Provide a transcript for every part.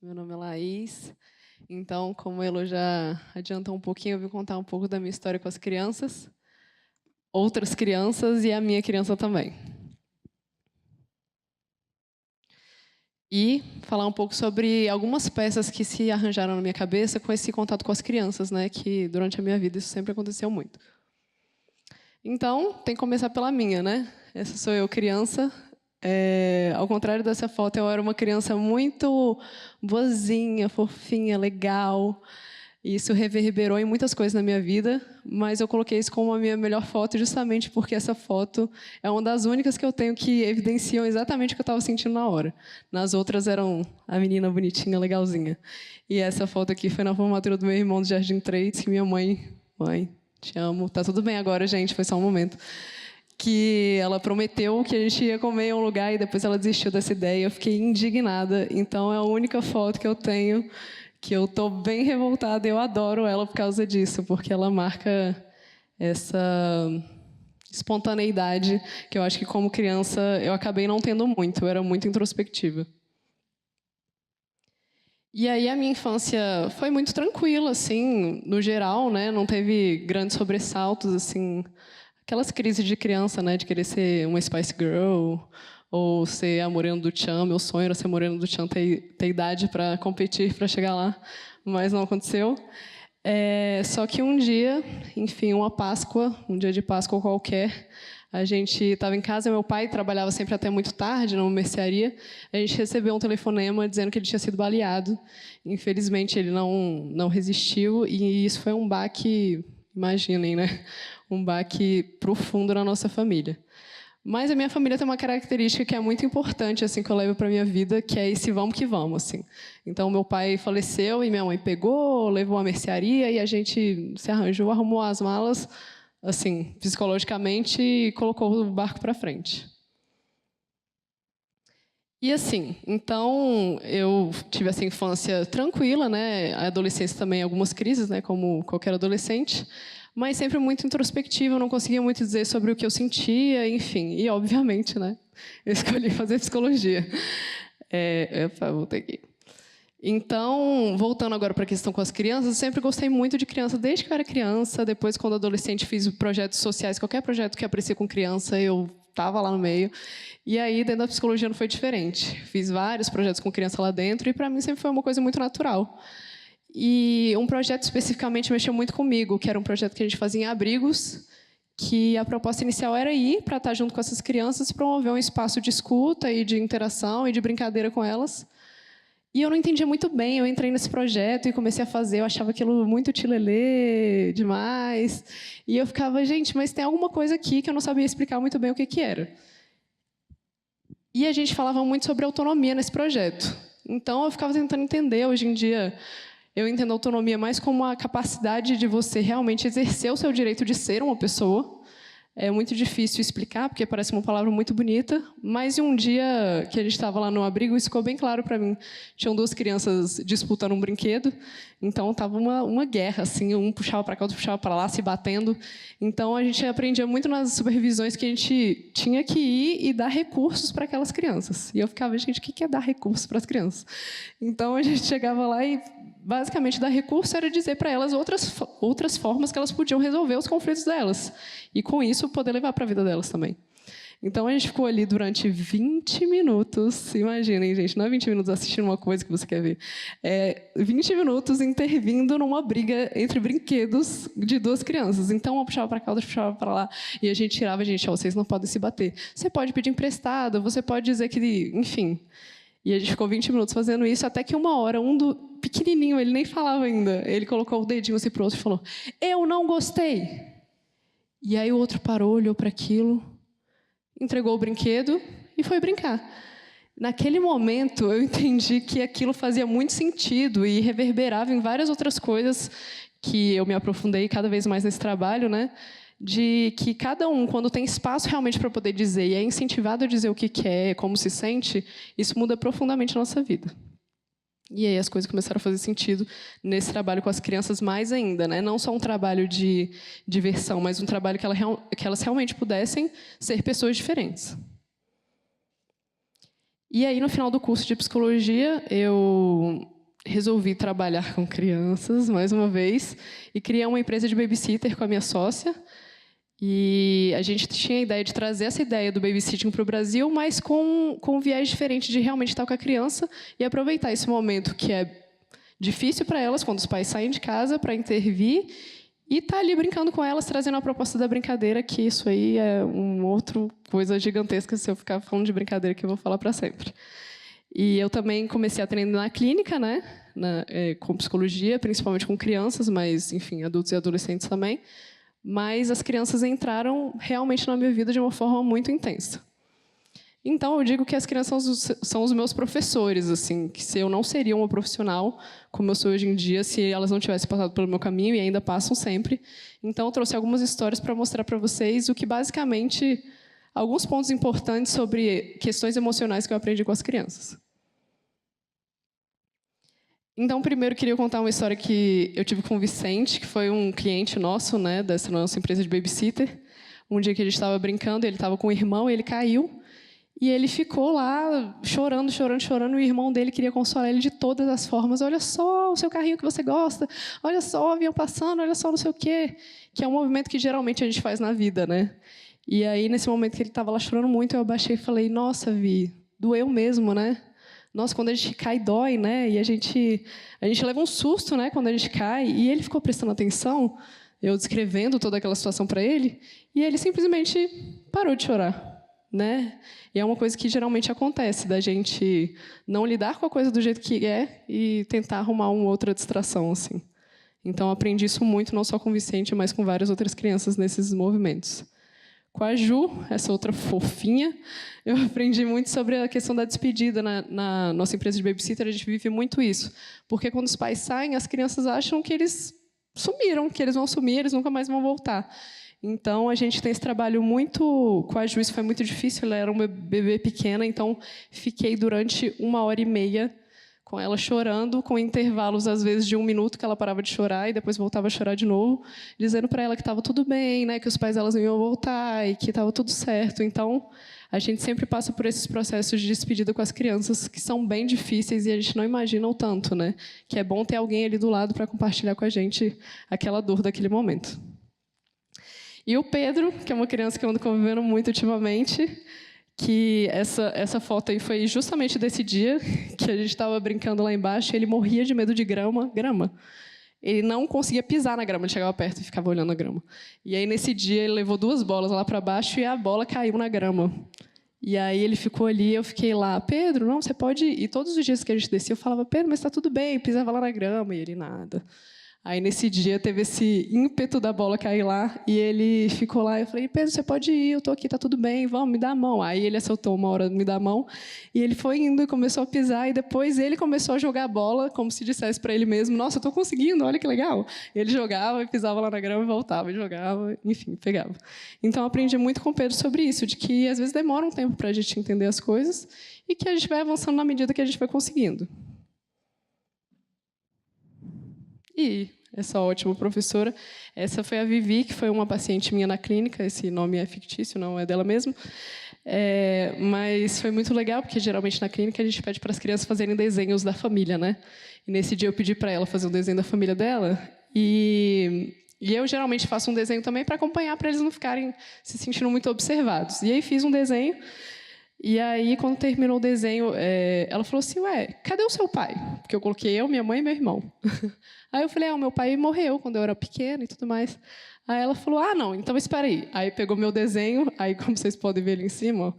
Meu nome é Laís. Então, como a Elo já adiantou um pouquinho, eu vim contar um pouco da minha história com as crianças, outras crianças e a minha criança também. E falar um pouco sobre algumas peças que se arranjaram na minha cabeça com esse contato com as crianças, né? Que durante a minha vida isso sempre aconteceu muito. Então, tem que começar pela minha, né? Essa sou eu, criança. Ao contrário dessa foto, eu era uma criança muito boazinha, fofinha, legal. E isso reverberou em muitas coisas na minha vida, mas eu coloquei isso como a minha melhor foto justamente porque essa foto é uma das únicas que eu tenho que evidenciam exatamente o que eu estava sentindo na hora. Nas outras eram a menina bonitinha, legalzinha. E essa foto aqui foi na formatura do meu irmão do Jardim 3, que minha mãe, te amo, tá tudo bem agora, gente, foi só um momento. Que ela prometeu que a gente ia comer em um lugar e depois ela desistiu dessa ideia. Eu fiquei indignada. Então, é a única foto que eu tenho que eu estou bem revoltada. Eu adoro ela por causa disso, porque ela marca essa espontaneidade que eu acho que, como criança, eu acabei não tendo muito. Eu era muito introspectiva. E aí a minha infância foi muito tranquila, assim, no geral, né? Não teve grandes sobressaltos, assim, aquelas crises de criança, né? De querer ser uma Spice Girl ou ser a morena do Tchan. Meu sonho era ser morena do Tchan, ter idade para competir, para chegar lá, mas não aconteceu. Só que um dia, enfim, uma Páscoa, um dia de Páscoa qualquer, a gente estava em casa, meu pai trabalhava sempre até muito tarde numa mercearia. A gente recebeu um telefonema dizendo que ele tinha sido baleado. Infelizmente, ele não resistiu e isso foi um baque, imaginem, né? Um baque profundo na nossa família. Mas a minha família tem uma característica que é muito importante, assim, que eu levo para minha vida, que é esse vamos que vamos, assim. Então, meu pai faleceu e minha mãe pegou, levou à mercearia e a gente se arranjou, arrumou as malas, assim, psicologicamente, e colocou o barco para frente. E assim, então eu tive essa infância tranquila, né? A adolescência também algumas crises, né? Como qualquer adolescente, mas sempre muito introspectiva. Eu não conseguia muito dizer sobre o que eu sentia, enfim. E obviamente, né? Eu escolhi fazer psicologia. Voltei aqui. Então, voltando agora para a questão com as crianças, eu sempre gostei muito de criança desde que eu era criança. Depois, quando adolescente, fiz projetos sociais. Qualquer projeto que aparecia com criança, eu estava lá no meio. E aí, dentro da psicologia, não foi diferente. Fiz vários projetos com criança lá dentro e, para mim, sempre foi uma coisa muito natural. E um projeto especificamente mexeu muito comigo, que era um projeto que a gente fazia em abrigos, que a proposta inicial era ir para estar junto com essas crianças, promover um espaço de escuta e de interação e de brincadeira com elas. E eu não entendia muito bem, eu entrei nesse projeto e comecei a fazer, eu achava aquilo muito tilelê, demais. E eu ficava, gente, mas tem alguma coisa aqui que eu não sabia explicar muito bem o que era. E a gente falava muito sobre autonomia nesse projeto. Então, eu ficava tentando entender. Hoje em dia, eu entendo a autonomia mais como a capacidade de você realmente exercer o seu direito de ser uma pessoa. É muito difícil explicar, porque parece uma palavra muito bonita, mas em um dia que a gente estava lá no abrigo, isso ficou bem claro para mim. Tinham duas crianças disputando um brinquedo, então estava uma guerra, assim, um puxava para cá, outro puxava para lá, se batendo. Então a gente aprendia muito nas supervisões que a gente tinha que ir e dar recursos para aquelas crianças. E eu ficava, gente, o que é dar recursos para as crianças? Então a gente chegava lá e basicamente dar recurso era dizer para elas outras formas que elas podiam resolver os conflitos delas. E, com isso, poder levar para a vida delas também. Então, a gente ficou ali durante 20 minutos. Imaginem, gente, não é 20 minutos assistindo uma coisa que você quer ver. 20 minutos intervindo numa briga entre brinquedos de duas crianças. Então, uma puxava para cá, outra puxava para lá. E a gente tirava, vocês não podem se bater. Você pode pedir emprestado, você pode dizer que... Enfim... E a gente ficou 20 minutos fazendo isso, até que uma hora, pequenininho, ele nem falava ainda, ele colocou o dedinho assim pro outro e falou, eu não gostei. E aí o outro parou, olhou para aquilo, entregou o brinquedo e foi brincar. Naquele momento, eu entendi que aquilo fazia muito sentido e reverberava em várias outras coisas que eu me aprofundei cada vez mais nesse trabalho, né? De que cada um, quando tem espaço realmente para poder dizer e é incentivado a dizer o que quer, como se sente, isso muda profundamente a nossa vida. E aí as coisas começaram a fazer sentido nesse trabalho com as crianças mais ainda, né? Não só um trabalho de diversão, mas um trabalho que elas realmente pudessem ser pessoas diferentes. E aí, no final do curso de psicologia, eu resolvi trabalhar com crianças, mais uma vez, e criar uma empresa de babysitter com a minha sócia. E a gente tinha a ideia de trazer essa ideia do babysitting para o Brasil, mas com um viés diferente de realmente estar com a criança e aproveitar esse momento que é difícil para elas, quando os pais saem de casa, para intervir e estar ali brincando com elas, trazendo a proposta da brincadeira, que isso aí é uma outra coisa gigantesca, se eu ficar falando de brincadeira, que eu vou falar para sempre. E eu também comecei a treinar na clínica, né, com psicologia, principalmente com crianças, mas, enfim, adultos e adolescentes também. Mas as crianças entraram realmente na minha vida de uma forma muito intensa. Então, eu digo que as crianças são os meus professores, assim, que se eu não seria uma profissional como eu sou hoje em dia, se elas não tivessem passado pelo meu caminho, e ainda passam sempre. Então, eu trouxe algumas histórias para mostrar para vocês o que, basicamente, alguns pontos importantes sobre questões emocionais que eu aprendi com as crianças. Então, primeiro, queria contar uma história que eu tive com o Vicente, que foi um cliente nosso, né, dessa nossa empresa de babysitter. Um dia que a gente estava brincando, ele estava com o irmão, ele caiu, e ele ficou lá chorando, chorando, chorando, e o irmão dele queria consolar ele de todas as formas. Olha só o seu carrinho que você gosta, olha só o avião passando, olha só não sei o quê, que é um movimento que geralmente a gente faz na vida, né? E aí, nesse momento que ele estava lá chorando muito, eu abaixei e falei, nossa, Vi, doeu mesmo, né? Nossa, quando a gente cai, dói, né? E a gente leva um susto, né, quando a gente cai. E ele ficou prestando atenção, eu descrevendo toda aquela situação para ele, e ele simplesmente parou de chorar, né? E é uma coisa que geralmente acontece, da gente não lidar com a coisa do jeito que é e tentar arrumar uma outra distração, assim. Então, aprendi isso muito, não só com o Vicente, mas com várias outras crianças nesses movimentos. Com a Ju, essa outra fofinha, eu aprendi muito sobre a questão da despedida. Na nossa empresa de babysitter, a gente vive muito isso. Porque quando os pais saem, as crianças acham que eles sumiram, que eles vão sumir, eles nunca mais vão voltar. Então, a gente tem esse trabalho muito... Com a Ju, isso foi muito difícil, ela era uma bebê pequena, então fiquei durante 1h30 com ela chorando, com intervalos, às vezes, de 1 minuto, que ela parava de chorar e depois voltava a chorar de novo, dizendo para ela que estava tudo bem, né, que os pais delas não iam voltar e que estava tudo certo. Então, a gente sempre passa por esses processos de despedida com as crianças, que são bem difíceis e a gente não imagina o tanto, né? Que é bom ter alguém ali do lado para compartilhar com a gente aquela dor daquele momento. E o Pedro, que é uma criança que eu ando convivendo muito ultimamente, que essa foto aí foi justamente desse dia que a gente estava brincando lá embaixo e ele morria de medo de grama. Ele não conseguia pisar na grama, ele chegava perto e ficava olhando a grama. E aí, nesse dia, ele levou 2 bolas lá para baixo e a bola caiu na grama. E aí ele ficou ali, eu fiquei lá, Pedro, não, você pode ir. E todos os dias que a gente descia, eu falava, Pedro, mas está tudo bem, pisava lá na grama, e ele nada. Aí, nesse dia, teve esse ímpeto da bola cair lá, e ele ficou lá, eu falei, Pedro, você pode ir, eu estou aqui, está tudo bem, vamos, me dá a mão. Aí ele acertou uma hora, me dá a mão, e ele foi indo e começou a pisar, e depois ele começou a jogar a bola, como se dissesse para ele mesmo, nossa, eu estou conseguindo, olha que legal. Ele jogava, e pisava lá na grama, e voltava, e jogava, enfim, pegava. Então, aprendi muito com o Pedro sobre isso, de que às vezes demora um tempo para a gente entender as coisas, e que a gente vai avançando na medida que a gente vai conseguindo. E essa ótima professora, essa foi a Vivi, que foi uma paciente minha na clínica, esse nome é fictício, não é dela mesmo, mas foi muito legal, porque geralmente na clínica a gente pede para as crianças fazerem desenhos da família, né? E nesse dia eu pedi para ela fazer um desenho da família dela, e eu geralmente faço um desenho também para acompanhar, para eles não ficarem se sentindo muito observados. E aí fiz um desenho, e aí, quando terminou o desenho, ela falou assim, ué, cadê o seu pai? Porque eu coloquei eu, minha mãe e meu irmão. Aí eu falei, o meu pai morreu quando eu era pequena e tudo mais. Aí ela falou, não, então espera aí. Aí pegou meu desenho, aí como vocês podem ver ali em cima, ó,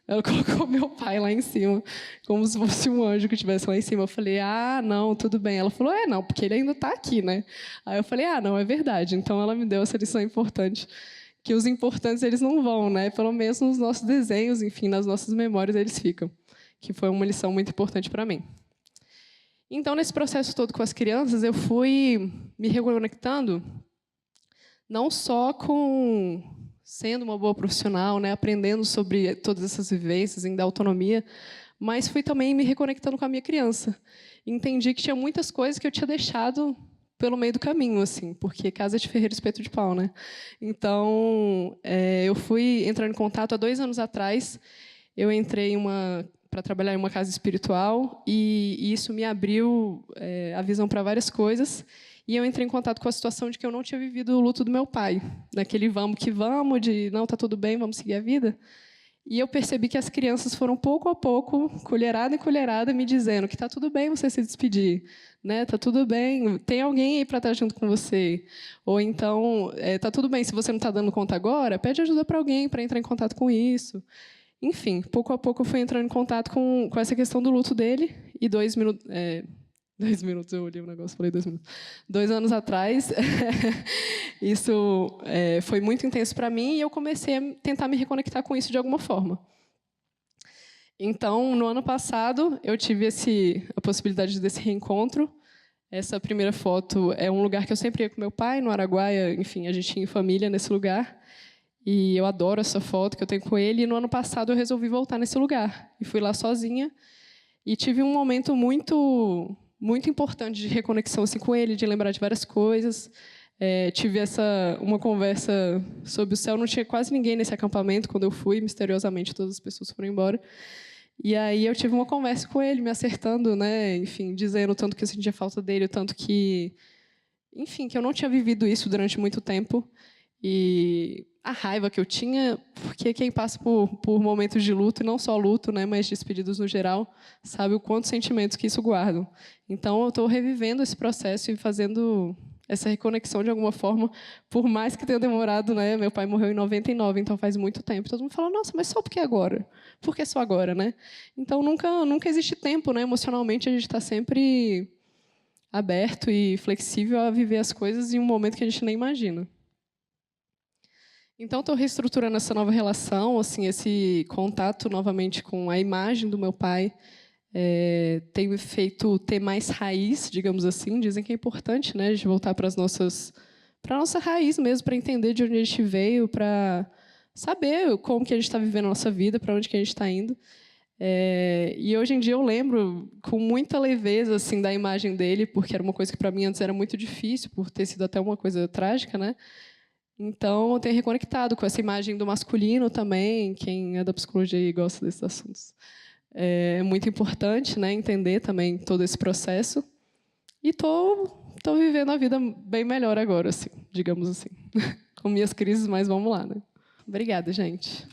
ela colocou meu pai lá em cima, como se fosse um anjo que estivesse lá em cima. Eu falei, não, tudo bem. Ela falou, não, porque ele ainda está aqui, né? Aí eu falei, não, é verdade. Então ela me deu essa lição importante, que os importantes eles não vão, né? Pelo menos nos nossos desenhos, enfim, nas nossas memórias eles ficam, que foi uma lição muito importante para mim. Então, nesse processo todo com as crianças, eu fui me reconectando não só com sendo uma boa profissional, né, aprendendo sobre todas essas vivências, em dar autonomia, mas fui também me reconectando com a minha criança. Entendi que tinha muitas coisas que eu tinha deixado pelo meio do caminho, assim, porque casa de ferreiro, espeto de pau, né? Então, eu fui entrando em contato há 2 anos atrás. Eu entrei em uma trabalhar em uma casa espiritual, e isso me abriu a visão para várias coisas. E eu entrei em contato com a situação de que eu não tinha vivido o luto do meu pai, daquele vamos que vamos, de não, tá tudo bem, vamos seguir a vida. E eu percebi que as crianças foram pouco a pouco, colherada em colherada, me dizendo que tá tudo bem você se despedir, né? Tá tudo bem, tem alguém aí para estar junto com você. Ou então, tá tudo bem, se você não está dando conta agora, pede ajuda para alguém para entrar em contato com isso. Enfim, pouco a pouco eu fui entrando em contato com essa questão do luto dele. E 2 minutos... 2 minutos, eu olhei o negócio, falei 2 minutos. 2 anos atrás, isso foi muito intenso para mim e eu comecei a tentar me reconectar com isso de alguma forma. Então, no ano passado, eu tive a possibilidade desse reencontro. Essa primeira foto é um lugar que eu sempre ia com meu pai, no Araguaia. Enfim, a gente tinha família nesse lugar. E eu adoro essa foto que eu tenho com ele. E no ano passado, eu resolvi voltar nesse lugar. E fui lá sozinha. E tive um momento muito importante de reconexão assim, com ele, de lembrar de várias coisas. Tive uma conversa sobre o céu. Não tinha quase ninguém nesse acampamento quando eu fui. Misteriosamente, todas as pessoas foram embora. E aí eu tive uma conversa com ele, me acertando, né? Enfim, dizendo o tanto que eu sentia falta dele, o tanto que... Enfim, que eu não tinha vivido isso durante muito tempo. E a raiva que eu tinha, porque quem passa por momentos de luto, e não só luto, né, mas despedidos no geral, sabe o quantos sentimentos que isso guardam. Então, eu estou revivendo esse processo e fazendo essa reconexão de alguma forma, por mais que tenha demorado, né? Meu pai morreu em 99, então faz muito tempo. Todo mundo fala, nossa, mas só por que agora? Por que só agora, né? Então, nunca existe tempo, né? Emocionalmente, a gente está sempre aberto e flexível a viver as coisas em um momento que a gente nem imagina. Então, estou reestruturando essa nova relação, assim, esse contato novamente com a imagem do meu pai. Tem me feito ter mais raiz, digamos assim. Dizem que é importante, né, a gente voltar para a nossa raiz mesmo, para entender de onde a gente veio, para saber como que a gente está vivendo a nossa vida, para onde que a gente está indo. E hoje em dia eu lembro com muita leveza assim da imagem dele, porque era uma coisa que para mim antes era muito difícil, por ter sido até uma coisa trágica, né? Então, eu tenho reconectado com essa imagem do masculino também. Quem é da psicologia e gosta desses assuntos. É muito importante, né, entender também todo esse processo. E estou vivendo a vida bem melhor agora, assim, digamos assim. Com minhas crises, mas vamos lá, né? Obrigada, gente.